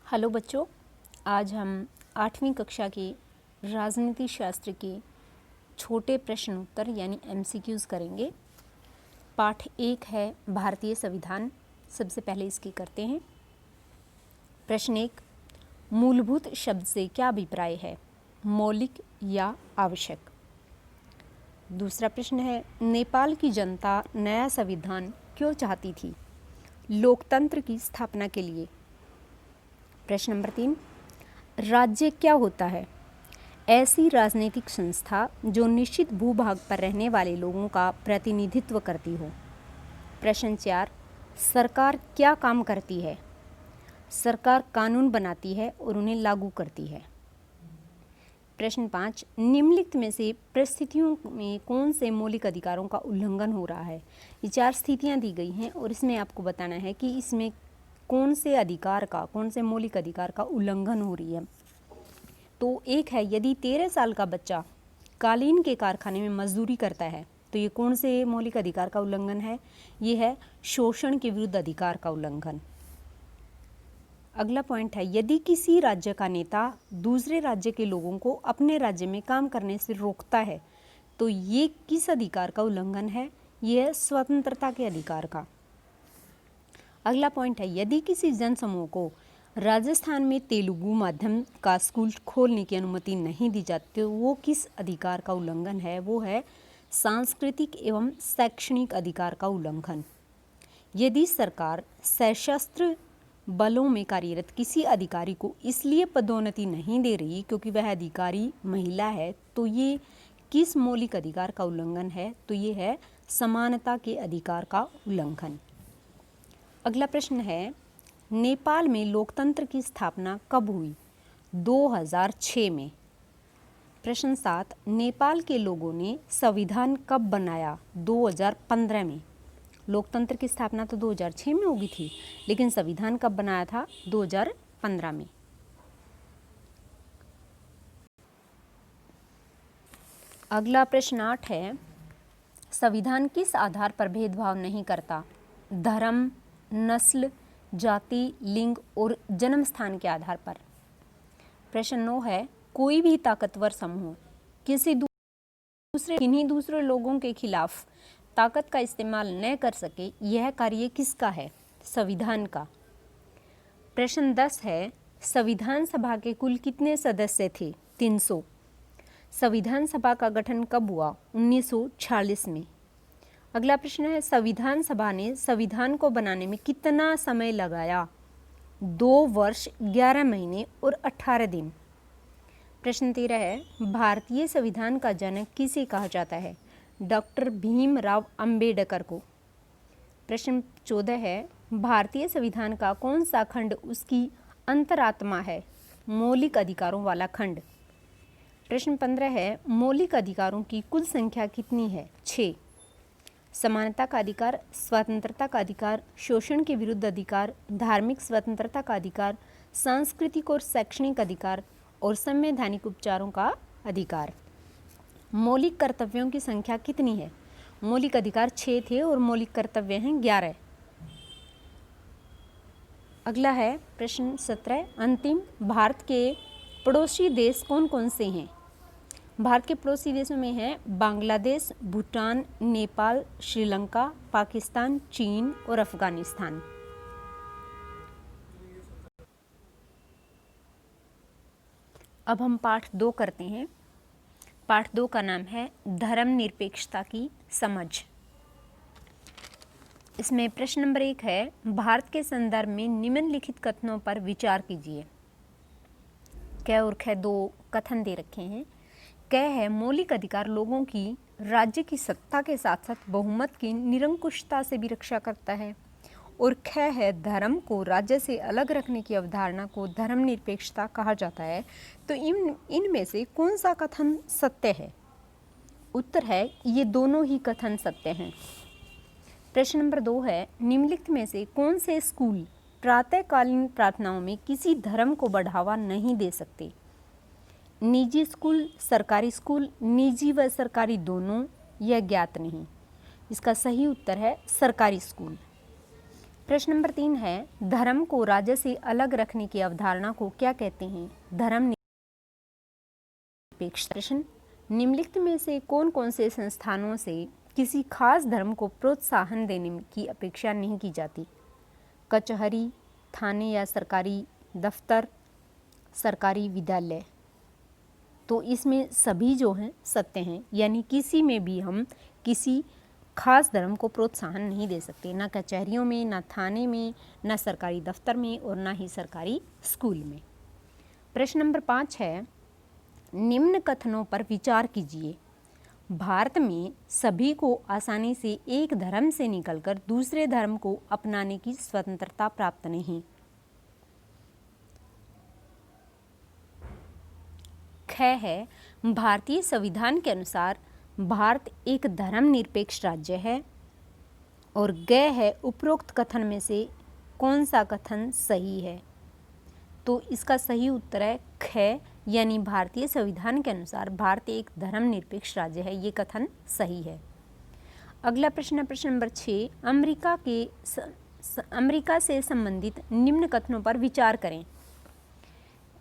Hello बच्चों, आज हम 8वीं कक्षा के राजनीति शास्त्र के छोटे प्रश्न उत्तर यानी एमसीक्यूज़ करेंगे। पाठ 1 है भारतीय संविधान। सबसे पहले इसकी करते हैं। प्रश्न 1, मूलभूत शब्द से क्या अभिप्राय है, मौलिक या आवश्यक। दूसरा प्रश्न है, नेपाल की जनता नया संविधान क्यों चाहती थी, लोकतंत्र की स्थापना के लिए। प्रश्न नंबर 3, राज्य क्या होता है, ऐसी राजनीतिक संस्था जो निश्चित भूभाग पर रहने वाले लोगों का प्रतिनिधित्व करती हो। प्रश्न 4, सरकार क्या काम करती है, सरकार कानून बनाती है और उन्हें लागू करती है। प्रश्न 5, निम्नलिखित में से परिस्थितियों में कौन से मौलिक अधिकारों का उल्लंघन हो रहा है। ये 4 स्थितियां दी गई हैं और इसमें आपको बताना है कि इसमें कौन से मौलिक अधिकार का उल्लंघन हो रही है। तो एक है, यदि 13 साल का बच्चा कालीन के कारखाने में मजदूरी करता है तो ये कौन से मौलिक अधिकार का उल्लंघन है, ये है शोषण के विरुद्ध अधिकार का उल्लंघन। अगला पॉइंट है, यदि किसी राज्य का नेता दूसरे राज्य के लोगों को अपने राज्य में काम करने से रोकता है तो ये किस अधिकार का उल्लंघन है, ये है स्वतंत्रता के अधिकार का। अगला पॉइंट है, यदि किसी जनसमूह को राजस्थान में तेलुगु माध्यम का स्कूल खोलने की अनुमति नहीं दी जाती तो वो किस अधिकार का उल्लंघन है, वो है सांस्कृतिक एवं शैक्षणिक अधिकार का उल्लंघन। यदि सरकार सशस्त्र बलों में कार्यरत किसी अधिकारी को इसलिए पदोन्नति नहीं दे रही क्योंकि वह अधिकारी महिला है तो ये किस मौलिक अधिकार का उल्लंघन है, तो ये है समानता के अधिकार का उल्लंघन। अगला प्रश्न है, नेपाल में लोकतंत्र की स्थापना कब हुई, 2006 में। प्रश्न 7, नेपाल के लोगों ने संविधान कब बनाया, 2015 में। लोकतंत्र की स्थापना तो 2006 में होगी थी, लेकिन संविधान कब बनाया था, 2015 में। अगला प्रश्न 8 है, संविधान किस आधार पर भेदभाव नहीं करता, धर्म, नस्ल, जाति, लिंग और जन्म स्थान के आधार पर। प्रश्न 9 है, कोई भी ताकतवर समूह किन्हीं दूसरे लोगों के खिलाफ ताकत का इस्तेमाल न कर सके, यह कार्य किसका है, संविधान का। प्रश्न 10 है, संविधान सभा के कुल कितने सदस्य थे, 300। संविधान सभा का गठन कब हुआ, 1946 में। अगला प्रश्न है, संविधान सभा ने संविधान को बनाने में कितना समय लगाया, 2 वर्ष 11 महीने और 18 दिन। प्रश्न 13 है, भारतीय संविधान का जनक किसे कहा जाता है, डॉक्टर भीमराव अंबेडकर को। प्रश्न 14 है, भारतीय संविधान का कौन सा खंड उसकी अंतरात्मा है, मौलिक अधिकारों वाला खंड। प्रश्न 15 है, मौलिक अधिकारों की कुल संख्या कितनी है, 6। समानता का अधिकार, स्वतंत्रता का अधिकार, शोषण के विरुद्ध अधिकार, धार्मिक स्वतंत्रता का अधिकार, सांस्कृतिक और शैक्षणिक अधिकार और संवैधानिक उपचारों का अधिकार। मौलिक कर्तव्यों की संख्या कितनी है, मौलिक अधिकार 6 थे और मौलिक कर्तव्य हैं 11। अगला है प्रश्न 17, अंतिम, भारत के पड़ोसी देश कौन कौन से हैं। भारत के पड़ोसी देशों में हैं बांग्लादेश, भूटान, नेपाल, श्रीलंका, पाकिस्तान, चीन और अफगानिस्तान। अब हम पाठ 2 करते हैं। पाठ 2 का नाम है धर्मनिरपेक्षता की समझ। इसमें प्रश्न नंबर 1 है, भारत के संदर्भ में निम्नलिखित कथनों पर विचार कीजिए। क और ख 2 कथन दे रखे हैं। क है, मौलिक अधिकार लोगों की राज्य की सत्ता के साथ साथ बहुमत की निरंकुशता से भी रक्षा करता है। और ख है, धर्म को राज्य से अलग रखने की अवधारणा को धर्मनिरपेक्षता कहा जाता है। तो इनमें से कौन सा कथन सत्य है? उत्तर है, ये दोनों ही कथन सत्य हैं। प्रश्न नंबर 2 है, निम्नलिखित में से कौन से स्कूल प्रातःकालीन प्रार्थनाओं में किसी धर्म को बढ़ावा नहीं दे सकते? निजी स्कूल, सरकारी स्कूल, निजी व सरकारी दोनों, यह ज्ञात नहीं। इसका सही उत्तर है सरकारी स्कूल। प्रश्न नंबर 3 है, धर्म को राज्य से अलग रखने की अवधारणा को क्या कहते हैं? धर्म निरपेक्ष। प्रश्न, निम्नलिखित में से कौन कौन से संस्थानों से किसी खास धर्म को प्रोत्साहन देने की अपेक्षा नहीं की जाती? कचहरी, थाने या सरकारी दफ्तर, सरकारी विद्यालय। तो इसमें सभी जो हैं सत्य हैं, यानी किसी में भी हम किसी खास धर्म को प्रोत्साहन नहीं दे सकते, ना कचहरियों में, ना थाने में, ना सरकारी दफ्तर में और ना ही सरकारी स्कूल में। प्रश्न नंबर 5 है, निम्न कथनों पर विचार कीजिए। भारत में सभी को आसानी से एक धर्म से निकलकर दूसरे धर्म को अपनाने की स्वतंत्रता प्राप्त नहीं। ख है, भारतीय संविधान के अनुसार भारत एक धर्मनिरपेक्ष राज्य है। और ग है, उपरोक्त कथन में से कौन सा कथन सही है? तो इसका सही उत्तर है ख, यानी भारतीय संविधान के अनुसार भारत एक धर्मनिरपेक्ष राज्य है। ये कथन सही है। अगला प्रश्न है प्रश्न नंबर 6, अमेरिका से संबंधित निम्न कथनों पर विचार करें।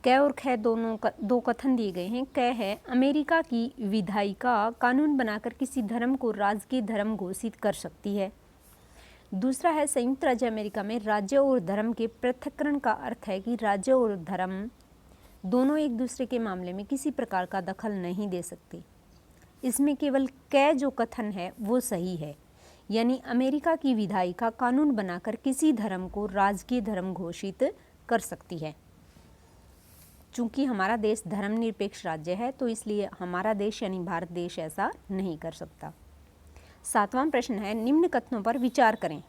क और ख दोनों दो कथन दिए गए हैं। क है, अमेरिका की विधायिका कानून बनाकर किसी धर्म को राजकीय धर्म घोषित कर सकती है। दूसरा है, संयुक्त राज्य अमेरिका में राज्य और धर्म के पृथक्करण का अर्थ है कि राज्य और धर्म दोनों एक दूसरे के मामले में किसी प्रकार का दखल नहीं दे सकते। इसमें केवल क जो कथन है वो सही है, यानी अमेरिका की विधायिका कानून बनाकर किसी धर्म को राजकीय धर्म घोषित कर सकती है। चूंकि हमारा देश धर्मनिरपेक्ष राज्य है तो इसलिए हमारा देश यानी भारत देश ऐसा नहीं कर सकता। 7वां प्रश्न है, निम्न कथनों पर विचार करें।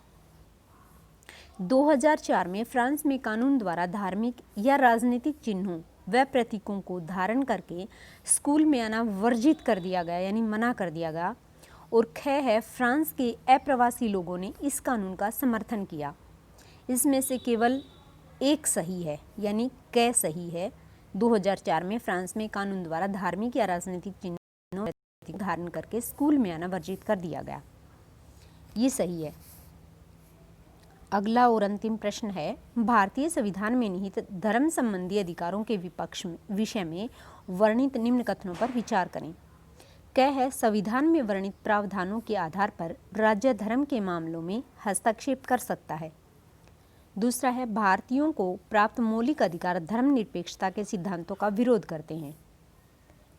2004 में फ्रांस में कानून द्वारा धार्मिक या राजनीतिक चिन्हों व प्रतीकों को धारण करके स्कूल में आना वर्जित कर दिया गया, यानी मना कर दिया गया। और ख है, फ्रांस के अप्रवासी लोगों ने इस कानून का समर्थन किया। इसमें से केवल एक सही है, यानी क सही है। 2004 में फ्रांस में कानून द्वारा धार्मिक या राजनीतिक चिन्हों धारण करके स्कूल में आना वर्जित कर दिया गया, ये सही है। अगला और अंतिम प्रश्न है, भारतीय संविधान में निहित धर्म संबंधी अधिकारों के विषय में वर्णित निम्न कथनों पर विचार करें। क है, संविधान में वर्णित प्रावधानों के आधार पर राज्य धर्म के मामलों में हस्तक्षेप कर सकता है। दूसरा है, भारतीयों को प्राप्त मौलिक अधिकार धर्मनिरपेक्षता के सिद्धांतों का विरोध करते हैं।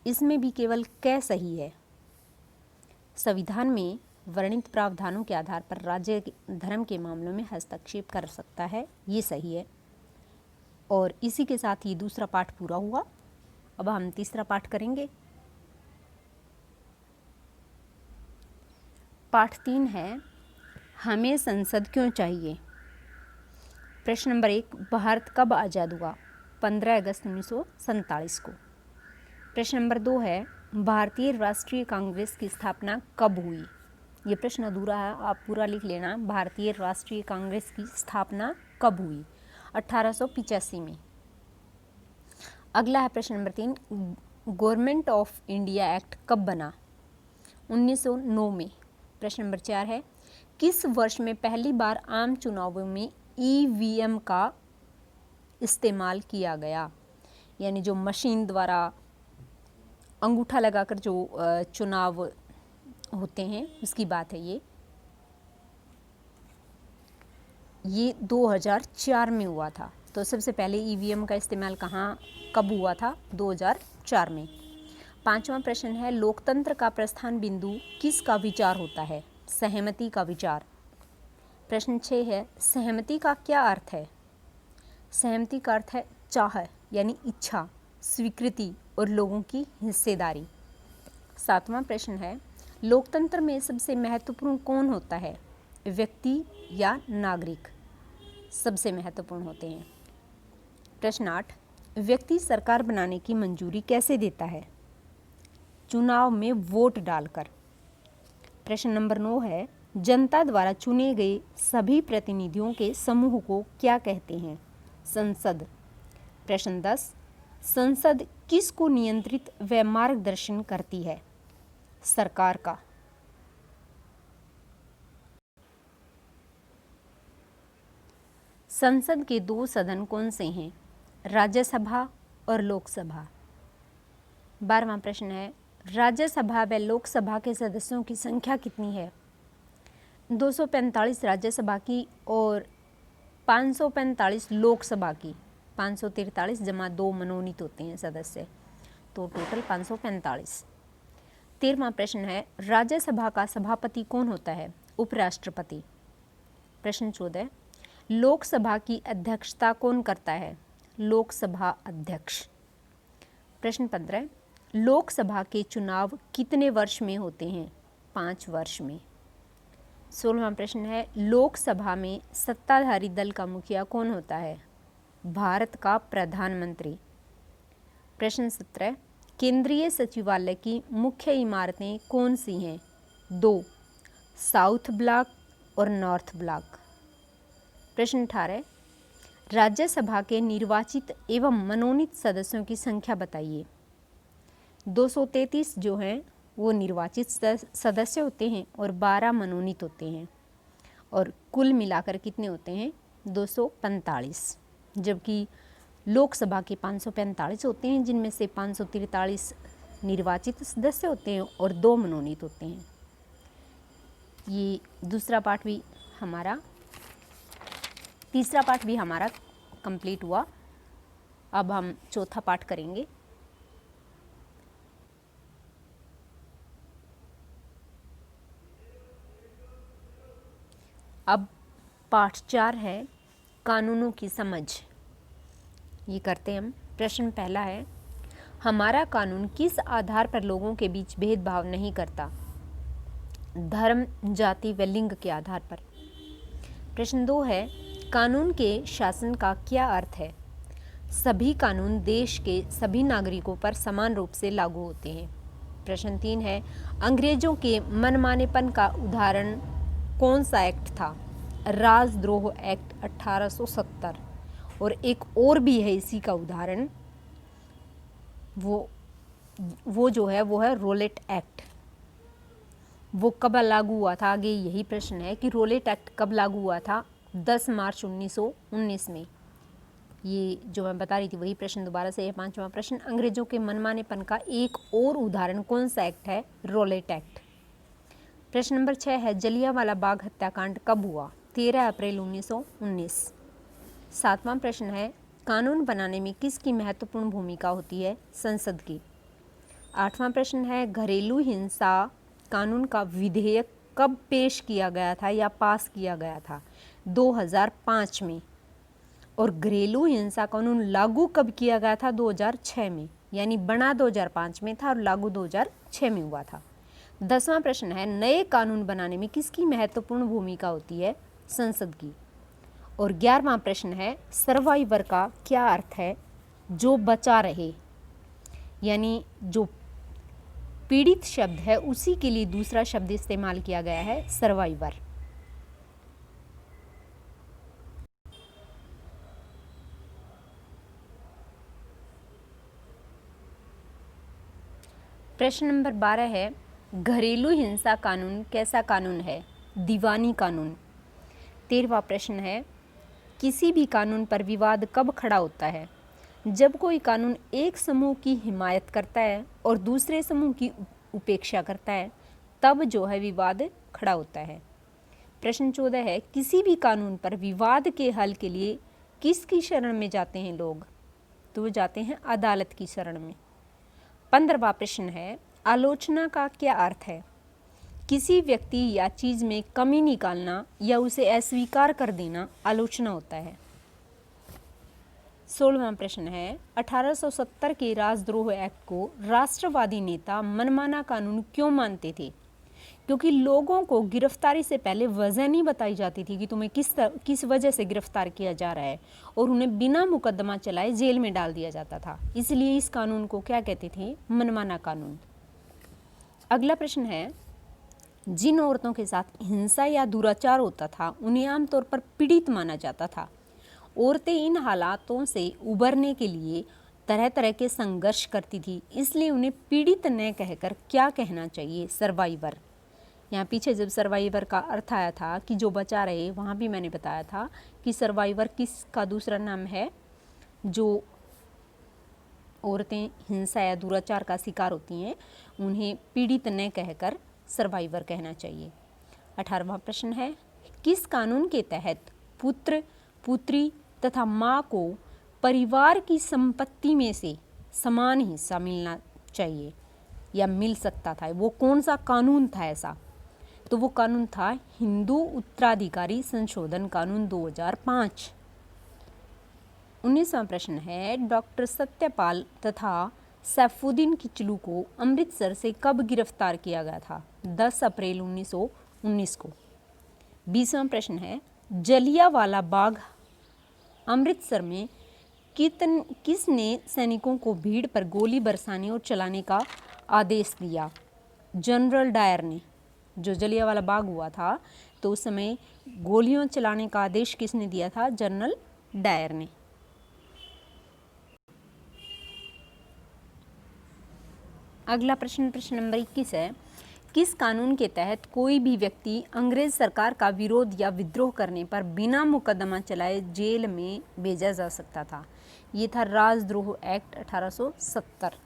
इसमें भी केवल क सही है। संविधान में वर्णित प्रावधानों के आधार पर राज्य धर्म के मामलों में हस्तक्षेप कर सकता है, ये सही है। और इसी के साथ ही दूसरा पाठ पूरा हुआ। अब हम तीसरा पाठ करेंगे। पाठ 3 है, हमें संसद क्यों चाहिए। प्रश्न नंबर 1, भारत कब आज़ाद हुआ? 15 अगस्त 1947 को। प्रश्न नंबर 2 है, भारतीय राष्ट्रीय कांग्रेस की स्थापना कब हुई? ये प्रश्न अधूरा है, आप पूरा लिख लेना। भारतीय राष्ट्रीय कांग्रेस की स्थापना कब हुई? 1885 में। अगला है प्रश्न number 3, government of India act कब बना? 1909 में। प्रश्न नंबर 4 है, किस वर्ष में पहली बार आम चुनावों में ईवीएम का इस्तेमाल किया गया? यानी जो मशीन द्वारा अंगूठा लगाकर जो चुनाव होते हैं उसकी बात है ये 2004 में हुआ था। तो सबसे पहले ईवीएम का इस्तेमाल कब हुआ था? 2004 में। 5वां प्रश्न है, लोकतंत्र का प्रस्थान बिंदु किसका विचार होता है? सहमति का विचार। प्रश्न 6 है, सहमति का क्या अर्थ है? सहमति का अर्थ है चाह, यानी इच्छा, स्वीकृति और लोगों की हिस्सेदारी। 7वां प्रश्न है, लोकतंत्र में सबसे महत्वपूर्ण कौन होता है? व्यक्ति या नागरिक? सबसे महत्वपूर्ण होते हैं। प्रश्न 8, व्यक्ति सरकार बनाने की मंजूरी कैसे देता है? चुनाव में वोट डालकर। प्रश्न नंबर 9 है, जनता द्वारा चुने गए सभी प्रतिनिधियों के समूह को क्या कहते हैं? संसद। प्रश्न 10, संसद किसको नियंत्रित व मार्गदर्शन करती है? सरकार का। संसद के दो सदन कौन से हैं? राज्यसभा और लोकसभा। 12वां प्रश्न है, राज्यसभा व लोकसभा के सदस्यों की संख्या कितनी है? 245 राज्यसभा की और 545 लोकसभा की। 543 जमा 2 मनोनीत होते हैं सदस्य, तो टोटल 545। 13वां प्रश्न है, राज्यसभा का सभापति कौन होता है? उपराष्ट्रपति। प्रश्न 14, लोकसभा की अध्यक्षता कौन करता है? लोकसभा अध्यक्ष। प्रश्न 15, लोकसभा के चुनाव कितने वर्ष में होते हैं? 5 वर्ष में। 16वां प्रश्न है, लोकसभा में सत्ताधारी दल का मुखिया कौन होता है? भारत का प्रधानमंत्री। प्रश्न 17, केंद्रीय सचिवालय की मुख्य इमारतें कौन सी हैं? 2, साउथ ब्लॉक और नॉर्थ ब्लॉक। प्रश्न 18, राज्यसभा के निर्वाचित एवं मनोनीत सदस्यों की संख्या बताइए। 233 जो हैं वो निर्वाचित सदस्य होते हैं और 12 मनोनीत होते हैं, और कुल मिलाकर कितने होते हैं? 245, जबकि लोकसभा के 545 होते हैं, जिनमें से 543 निर्वाचित सदस्य होते हैं और 2 मनोनीत होते हैं। ये दूसरा पार्ट भी हमारा, तीसरा पार्ट भी हमारा कंप्लीट हुआ। अब हम चौथा पार्ट करेंगे। अब पाठ 4 है कानूनों की समझ। ये करते हैं हम। प्रश्न पहला है, हमारा कानून किस आधार पर लोगों के बीच भेदभाव नहीं करता? धर्म, जाति व लिंग के आधार पर। प्रश्न 2 है, कानून के शासन का क्या अर्थ है? सभी कानून देश के सभी नागरिकों पर समान रूप से लागू होते हैं। प्रश्न 3 है, अंग्रेजों के मनमानेपन का उदाहरण कौन सा एक्ट था? राजद्रोह एक्ट 1870। और एक और भी है इसी का उदाहरण, वो जो है वो है रोलेट एक्ट। वो कब लागू हुआ था? आगे यही प्रश्न है कि रोलेट एक्ट कब लागू हुआ था? 10 मार्च 1919 में। ये जो मैं बता रही थी वही प्रश्न दोबारा से है। 5वां प्रश्न, अंग्रेजों के मनमानेपन का एक और उदाहरण कौन सा एक्ट है? Roulette act. प्रश्न नंबर 6 है, जलियांवाला बाग हत्याकांड कब हुआ? 13 अप्रैल 1919। 7वां प्रश्न है, कानून बनाने में किसकी महत्वपूर्ण भूमिका होती है? संसद की। 8वां प्रश्न है, घरेलू हिंसा कानून का विधेयक कब पेश किया गया था या पास किया गया था? 2005 में। और घरेलू हिंसा कानून लागू कब किया गया था? 2006 में। यानी बना 2005 में था और लागू 2006 में हुआ था। 10वां प्रश्न है, नए कानून बनाने में किसकी महत्वपूर्ण भूमिका होती है? संसद की। और 11वां प्रश्न है, सर्वाइवर का क्या अर्थ है? जो बचा रहे। यानी जो पीड़ित शब्द है उसी के लिए दूसरा शब्द इस्तेमाल किया गया है, सर्वाइवर। प्रश्न नंबर 12 है, घरेलू हिंसा कानून कैसा कानून है? दीवानी कानून। 13वां प्रश्न है, किसी भी कानून पर विवाद कब खड़ा होता है? जब कोई कानून एक समूह की हिमायत करता है और दूसरे समूह की उपेक्षा करता है, तब जो है विवाद खड़ा होता है। प्रश्न 14 है, किसी भी कानून पर विवाद के हल के लिए किसकी शरण में जाते हैं लोग? तो वो जाते हैं अदालत की शरण में। 15वां प्रश्न है, आलोचना का क्या अर्थ है? किसी व्यक्ति या चीज में कमी निकालना या उसे अस्वीकार कर देना आलोचना होता है। 16वां प्रश्न है, 1870 के राजद्रोह एक्ट को राष्ट्रवादी नेता मनमाना कानून क्यों मानते थे? क्योंकि लोगों को गिरफ्तारी से पहले वजह नहीं बताई जाती थी कि तुम्हें किस वजह से गिरफ्तार किया जा रहा है, और उन्हें बिना मुकदमा चलाए जेल में डाल दिया जाता था। इसलिए इस कानून को क्या कहते थे? मनमाना कानून। अगला प्रश्न है, जिन औरतों के साथ हिंसा या दुराचार होता था उन्हें आमतौर पर पीड़ित माना जाता था। औरतें इन हालातों से उबरने के लिए तरह तरह के संघर्ष करती थी, इसलिए उन्हें पीड़ित न कहकर क्या कहना चाहिए? सर्वाइवर। यहाँ पीछे जब सर्वाइवर का अर्थ आया था कि जो बचा रहे, वहाँ भी मैंने बताया था कि सर्वाइवर किसका दूसरा नाम है, जो औरतें हिंसा या दुराचार का शिकार होती हैं उन्हें पीड़ित न कहकर सर्वाइवर कहना चाहिए। 18वां प्रश्न है, किस कानून के तहत पुत्र, पुत्री तथा माँ को परिवार की संपत्ति में से समान हिस्सा मिलना चाहिए या मिल सकता था? वो कौन सा कानून था ऐसा? तो वो कानून था हिंदू उत्तराधिकारी संशोधन कानून 2005। 19वां प्रश्न है, डॉक्टर सत्यपाल तथा सैफुद्दीन किचलू को अमृतसर से कब गिरफ्तार किया गया था? 10 अप्रैल 1919 को। 20वां प्रश्न है, जलियांवाला बाग अमृतसर में किसने सैनिकों को भीड़ पर गोली बरसाने और चलाने का आदेश दिया? जनरल डायर ने। जो जलियांवाला बाग हुआ था तो उस समय गोलियां चलाने का आदेश किसने दिया था? जनरल डायर ने। अगला प्रश्न, प्रश्न नंबर 21 है, किस कानून के तहत कोई भी व्यक्ति अंग्रेज सरकार का विरोध या विद्रोह करने पर बिना मुकदमा चलाए जेल में भेजा जा सकता था? ये था राजद्रोह एक्ट 1870।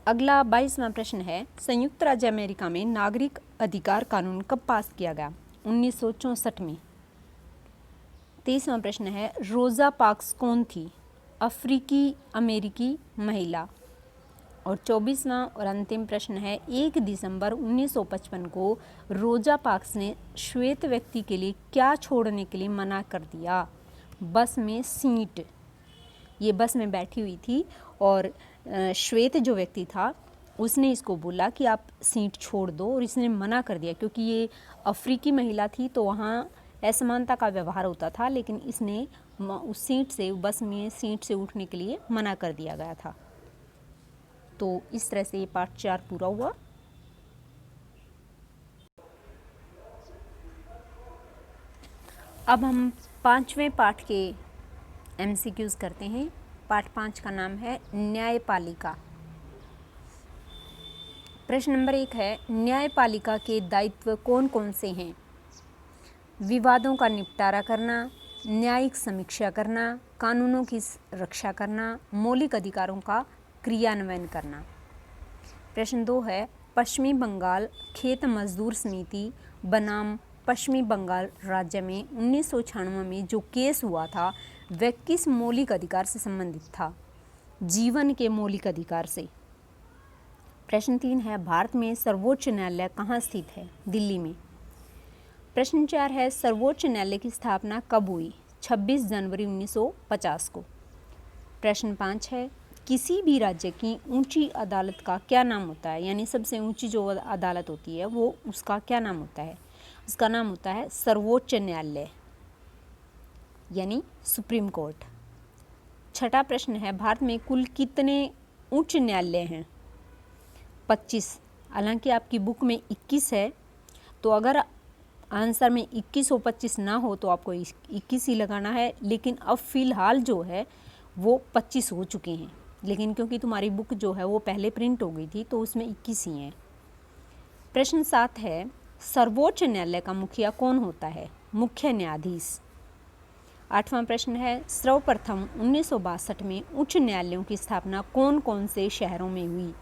अगला 22वां प्रश्न है, संयुक्त राज्य अमेरिका में नागरिक अधिकार कानून कब पास किया गया? 1964 में। 23वां प्रश्न है, रोजा पार्क्स कौन थी? अफ्रीकी अमेरिकी महिला। और 24वां और अंतिम प्रश्न है, 1 दिसंबर 1955 को रोजा पार्क्स ने श्वेत व्यक्ति के लिए क्या छोड़ने के लिए मना कर दिया? बस में सीट। ये बस में बैठी हुई थी और श्वेत जो व्यक्ति था उसने इसको बोला कि आप सीट छोड़ दो, और इसने मना कर दिया क्योंकि ये अफ्रीकी महिला थी तो वहाँ असमानता का व्यवहार होता था, लेकिन इसने उस सीट से, बस में सीट से उठने के लिए मना कर दिया गया था। तो इस तरह से ये पार्ट 4 पूरा हुआ। अब हम 5वें पार्ट के एमसीक्यूज करते हैं। पार्ट 5 का नाम है न्यायपालिका। प्रश्न नंबर 1 है, न्यायपालिका के दायित्व कौन कौन से हैं? विवादों का निपटारा करना, न्यायिक समीक्षा करना, कानूनों की रक्षा करना, मौलिक अधिकारों का क्रियान्वयन करना। प्रश्न 2 है, पश्चिमी बंगाल खेत मजदूर समिति बनाम पश्चिमी बंगाल राज्य में 1996 में जो केस हुआ था वह किस मौलिक अधिकार से संबंधित था? जीवन के मौलिक अधिकार से। प्रश्न 3 है, भारत में सर्वोच्च न्यायालय कहाँ स्थित है? दिल्ली में। प्रश्न 4 है, सर्वोच्च न्यायालय की स्थापना कब हुई? 26 जनवरी 1950 को। प्रश्न 5 है, किसी भी राज्य की ऊंची अदालत का क्या नाम होता है? यानी सबसे ऊंची जो अदालत होती है वो उसका क्या नाम होता है? उसका नाम होता है सर्वोच्च न्यायालय, यानी सुप्रीम कोर्ट। 6ठा प्रश्न है, भारत में कुल कितने उच्च न्यायालय हैं? 25। हालांकि आपकी बुक में 21 है, तो अगर आंसर में 21 हो 25 ना हो तो आपको 21 ही लगाना है, लेकिन अब फिलहाल जो है वो 25 हो चुके हैं, लेकिन क्योंकि तुम्हारी बुक जो है वो पहले प्रिंट हो गई थी तो उसमें 21 ही हैं। प्रश्न 7 है, सर्वोच्च न्यायालय का मुखिया कौन होता है? मुख्य न्यायाधीश। 8वां प्रश्न है, सर्वप्रथम 1962 में उच्च न्यायालयों की स्थापना कौन कौन से शहरों में हुई?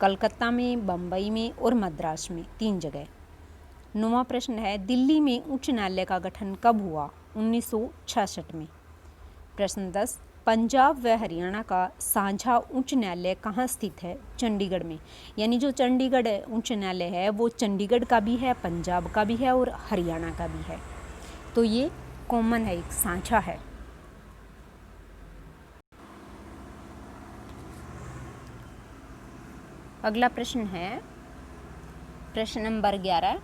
कलकत्ता में, बम्बई में और मद्रास में, 3 जगह। 9वां प्रश्न है, दिल्ली में उच्च न्यायालय का गठन कब हुआ? 1966 में। प्रश्न 10, पंजाब व हरियाणा का साझा उच्च न्यायालय कहाँ स्थित है? चंडीगढ़ में। यानी जो चंडीगढ़ उच्च न्यायालय है वो चंडीगढ़ का भी है, पंजाब का भी है और हरियाणा का भी है, तो ये कॉमन है, एक साझा है। अगला प्रश्न है प्रश्न नंबर 11,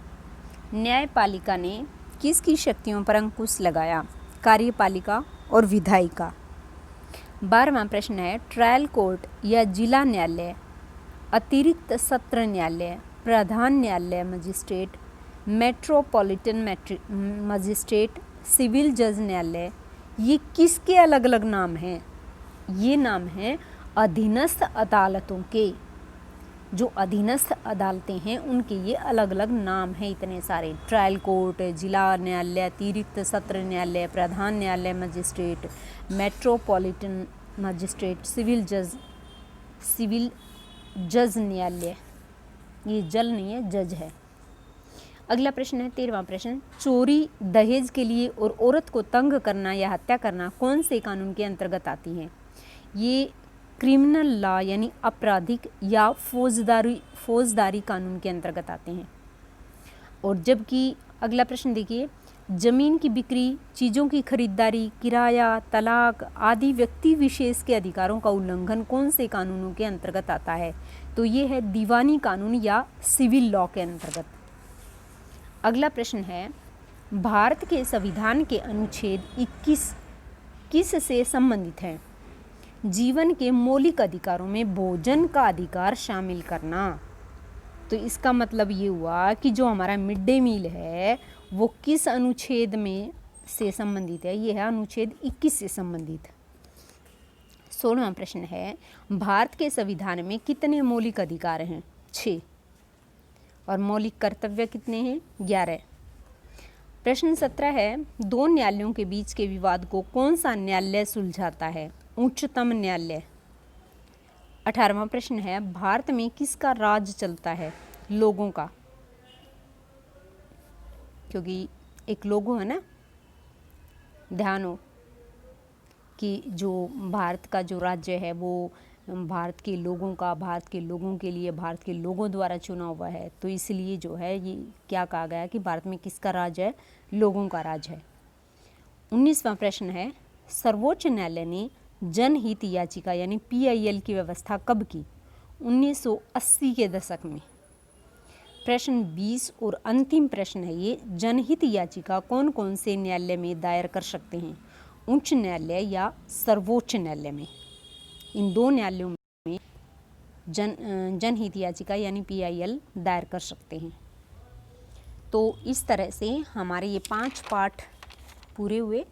न्यायपालिका ने किसकी शक्तियों पर अंकुश लगाया? कार्यपालिका और विधायिका। 12वां प्रश्न है, ट्रायल कोर्ट या जिला न्यायालय, अतिरिक्त सत्र न्यायालय, प्रधान न्यायालय मजिस्ट्रेट, मेट्रोपॉलिटन मजिस्ट्रेट, सिविल जज न्यायालय, ये किसके अलग अलग नाम हैं? ये नाम हैं अधीनस्थ अदालतों के। जो अधीनस्थ अदालतें हैं उनके ये अलग अलग नाम हैं, इतने सारे। ट्रायल कोर्ट, जिला न्यायालय, अतिरिक्त सत्र न्यायालय, प्रधान न्यायालय मजिस्ट्रेट, मेट्रोपॉलिटन मजिस्ट्रेट, सिविल जज न्यायालय। ये जल नहीं है, जज है। अगला प्रश्न है 13वां प्रश्न, चोरी, दहेज के लिए और औरत को तंग करना या हत्या करना कौन से कानून के अंतर्गत आती हैं? ये क्रिमिनल लॉ यानी आपराधिक या फौजदारी कानून के अंतर्गत आते हैं। और जबकि अगला प्रश्न देखिए, जमीन की बिक्री, चीज़ों की खरीदारी, किराया, तलाक आदि व्यक्ति विशेष के अधिकारों का उल्लंघन कौन से कानूनों के अंतर्गत आता है? तो ये है दीवानी कानून या सिविल लॉ के अंतर्गत। अगला प्रश्न है, भारत के संविधान के अनुच्छेद 21 किस से संबंधित है? जीवन के मौलिक अधिकारों में भोजन का अधिकार शामिल करना। तो इसका मतलब ये हुआ कि जो हमारा मिड डे मील है वो किस अनुच्छेद में से संबंधित है? ये है अनुच्छेद 21 से संबंधित। 16वां प्रश्न है, भारत के संविधान में कितने मौलिक अधिकार हैं? 6। और मौलिक कर्तव्य कितने हैं? 11। प्रश्न 17 है, दो न्यायालयों के बीच के विवाद को कौन सा न्यायालय सुलझाता है? उच्चतम न्यायालय। 18वां प्रश्न है, भारत में किसका राज चलता है? लोगों का, क्योंकि एक लोगो है ना, ध्यान हो कि जो भारत का जो राज्य है वो भारत के लोगों का, भारत के लोगों के लिए, भारत के लोगों द्वारा चुना हुआ है। तो इसलिए जो है ये क्या कहा गया कि भारत में किसका राज है? लोगों का राज है। 19वां प्रश्न है, सर्वोच्च न्यायालय ने जनहित याचिका यानी PIL की व्यवस्था कब की? 1980 के दशक में। प्रश्न 20 और अंतिम प्रश्न है ये, जनहित याचिका कौन कौन से न्यायालय में दायर कर सकते हैं? उच्च न्यायालय या सर्वोच्च न्यायालय में? इन दो न्यायालयों में जनहित याचिका यानी PIL दायर कर सकते हैं। तो इस तरह से हमारे ये 5 पाठ पूरे हुए।